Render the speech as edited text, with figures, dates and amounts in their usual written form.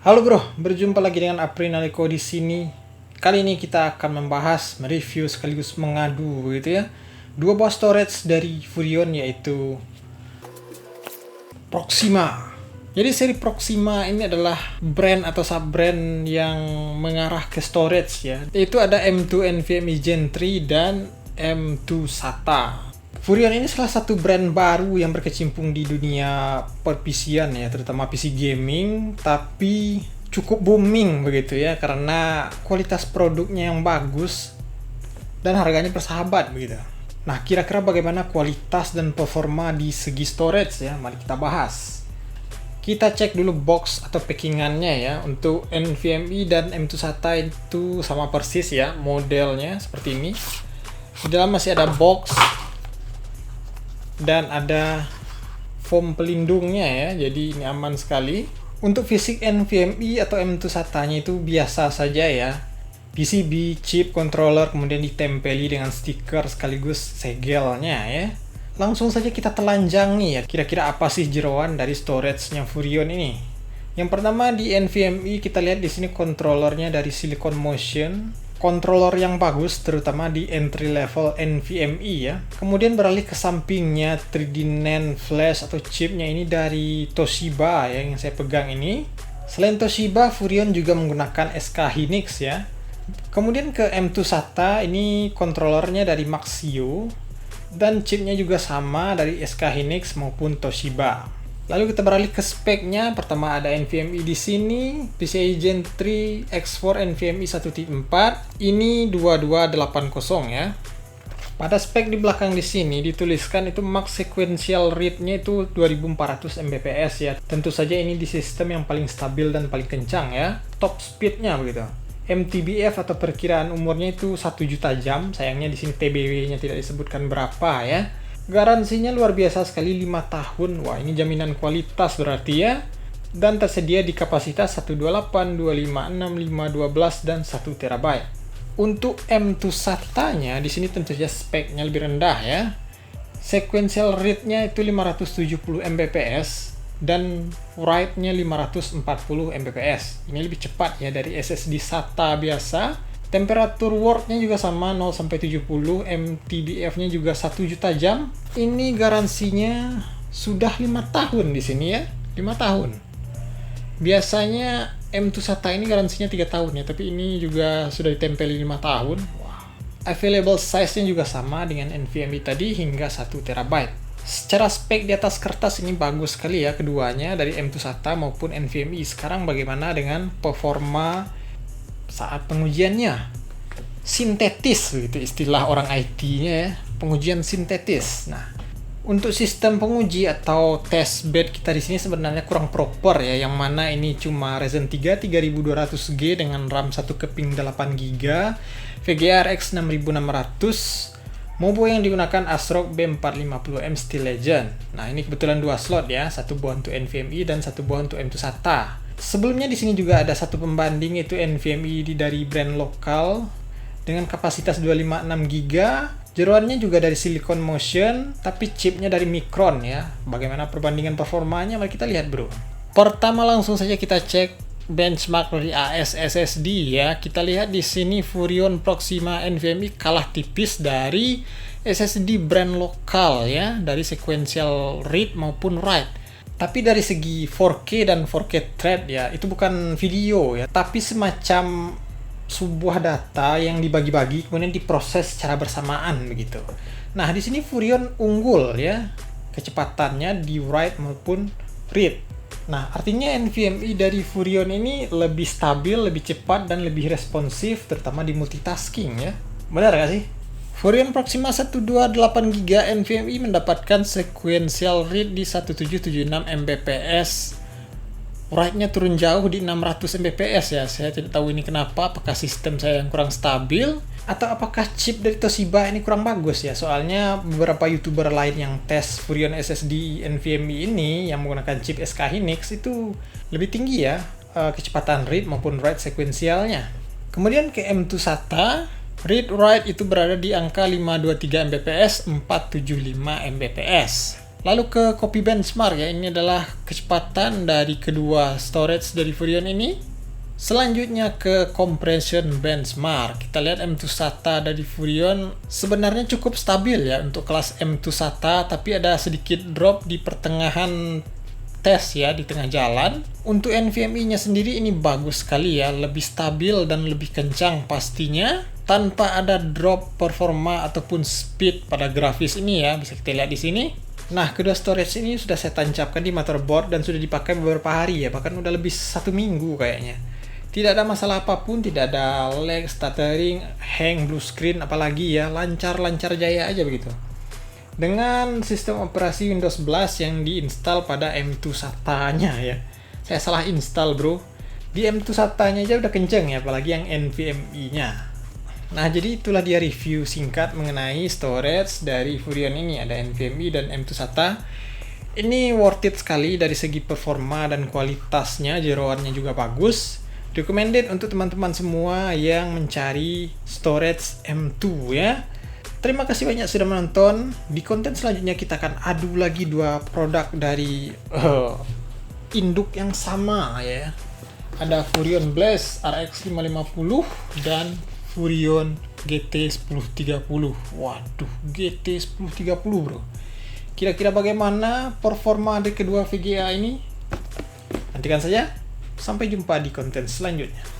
Halo bro, berjumpa lagi dengan Aprinaliko di sini. Kali ini kita akan membahas, mereview sekaligus mengadu gitu ya. Dua buah storage dari Furion yaitu Proxima. Jadi seri Proxima ini adalah brand atau sub-brand yang mengarah ke storage ya. Yaitu ada M2 NVMe Gen 3 dan M2 SATA. Furion ini salah satu brand baru yang berkecimpung di dunia per-PC-an ya, terutama PC gaming, tapi cukup booming begitu ya, karena kualitas produknya yang bagus dan harganya bersahabat begitu. Nah, kira-kira bagaimana kualitas dan performa di segi storage ya? Mari kita bahas. Kita cek dulu box atau packingannya ya. Untuk NVMe dan M2 SATA itu sama persis ya, modelnya seperti ini. Di dalam masih ada box dan ada foam pelindungnya ya, jadi ini aman sekali. Untuk fisik NVMe atau M2 SATA-nya itu biasa saja ya, PCB, chip, controller, kemudian ditempeli dengan stiker sekaligus segelnya ya. Langsung saja kita telanjang nih ya, kira-kira apa sih jeroan dari storage-nya Furion ini. Yang pertama di NVMe kita lihat di sini controllernya dari Silicon Motion. Controller yang bagus, terutama di entry level NVMe ya. Kemudian beralih ke sampingnya 3D NAND flash atau chipnya ini dari Toshiba ya, yang saya pegang ini. Selain Toshiba, Furion juga menggunakan SK Hynix ya. Kemudian ke M2 SATA, ini controllernya dari Maxio dan chipnya juga sama dari SK Hynix maupun Toshiba. Lalu kita beralih ke speknya. Pertama ada NVMe di sini, PCIe Gen 3 X4 NVMe 1.4. Ini 2280 ya. Pada spek di belakang di sini dituliskan itu max sequential rate-nya itu 2400 Mbps ya. Tentu saja ini di sistem yang paling stabil dan paling kencang ya. Top speed-nya begitu. MTBF atau perkiraan umurnya itu 1 juta jam. Sayangnya di sini TBW-nya tidak disebutkan berapa ya. Garansinya luar biasa sekali, 5 tahun. Wah, ini jaminan kualitas berarti ya. Dan tersedia di kapasitas 128, 256, 512 dan 1 TB. Untuk M2 SATA-nya di sini tentu saja speknya lebih rendah ya. Sequential rate-nya itu 570 Mbps dan write-nya 540 Mbps. Ini lebih cepat ya dari SSD SATA biasa. Temperatur work-nya juga sama 0-70, MTBF-nya juga 1 juta jam. Ini garansinya sudah 5 tahun di sini ya, 5 tahun. Biasanya M2 SATA ini garansinya 3 tahun ya, tapi ini juga sudah ditempeli 5 tahun. Wow. Available size-nya juga sama dengan NVMe tadi hingga 1 TB. Secara spek di atas kertas ini bagus sekali ya keduanya, dari M2 SATA maupun NVMe. Sekarang bagaimana dengan performa saat pengujiannya? Sintetis begitu istilah orang IT-nya ya, pengujian sintetis. Nah, untuk sistem penguji atau test bed kita di sini sebenarnya kurang proper ya, yang mana ini cuma Ryzen 3 3200G dengan RAM 1 keping 8GB, VGA RX 6600, Mobo yang digunakan ASRock B450M Steel Legend. Nah, ini kebetulan 2 slot ya, satu buah untuk NVMe dan satu buah untuk M2 SATA. Sebelumnya di sini juga ada satu pembanding, itu NVMe dari brand lokal dengan kapasitas 256GB. Jeroannya juga dari Silicon Motion, tapi chipnya dari Micron ya. Bagaimana perbandingan performanya? Mari kita lihat bro. Pertama langsung saja kita cek benchmark dari AS SSD ya. Kita lihat di sini Furion Proxima NVMe kalah tipis dari SSD brand lokal ya, dari sequential read maupun write. Tapi dari segi 4K dan 4K thread ya, itu bukan video ya, tapi semacam sebuah data yang dibagi-bagi kemudian diproses secara bersamaan begitu. Nah, di sini Furion unggul ya, kecepatannya di write maupun read. Nah, artinya NVMe dari Furion ini lebih stabil, lebih cepat dan lebih responsif, terutama di multitasking ya. Benar gak sih? Furion Proxima 128GB NVMe mendapatkan sequential read di 1776 Mbps. Write-nya turun jauh di 600 Mbps ya. Saya tidak tahu ini kenapa, apakah sistem saya yang kurang stabil atau apakah chip dari Toshiba ini kurang bagus ya. Soalnya beberapa YouTuber lain yang tes Furion SSD NVMe ini yang menggunakan chip SK Hynix itu lebih tinggi ya, kecepatan read maupun write sekuensialnya. Kemudian ke M2 SATA, read write itu berada di angka 523 Mbps, 475 Mbps. Lalu ke copy benchmark ya, ini adalah kecepatan dari kedua storage dari Furion ini. Selanjutnya ke compression benchmark. Kita lihat M2 SATA dari Furion sebenarnya cukup stabil ya untuk kelas M2 SATA, tapi ada sedikit drop di pertengahan tes ya, di tengah jalan. Untuk NVMe-nya sendiri ini bagus sekali ya, lebih stabil dan lebih kencang pastinya, tanpa ada drop performa ataupun speed pada grafis ini ya, bisa kita lihat di sini. Nah, kedua storage ini sudah saya tancapkan di motherboard dan sudah dipakai beberapa hari ya, bahkan udah lebih 1 minggu kayaknya. Tidak ada masalah apapun, tidak ada lag, stuttering, hang, blue screen, apalagi ya, lancar-lancar jaya aja begitu. Dengan sistem operasi Windows 11 yang diinstal pada M2 SATA-nya ya. Saya salah install bro. Di M2 SATA-nya aja udah kenceng ya, apalagi yang NVMe-nya. Nah, jadi itulah dia review singkat mengenai storage dari Furion ini. Ada NVMe dan M2 SATA. Ini worth it sekali dari segi performa dan kualitasnya, jeroannya juga bagus. Recommended untuk teman-teman semua yang mencari storage M2 ya. Terima kasih banyak sudah menonton. Di konten selanjutnya kita akan adu lagi dua produk dari induk yang sama ya. Ada Furion Blast RX 550 dan Furion GT 1030. Waduh, GT 1030 bro. Kira-kira bagaimana performa dari kedua VGA ini? Nantikan saja. Sampai jumpa di konten selanjutnya.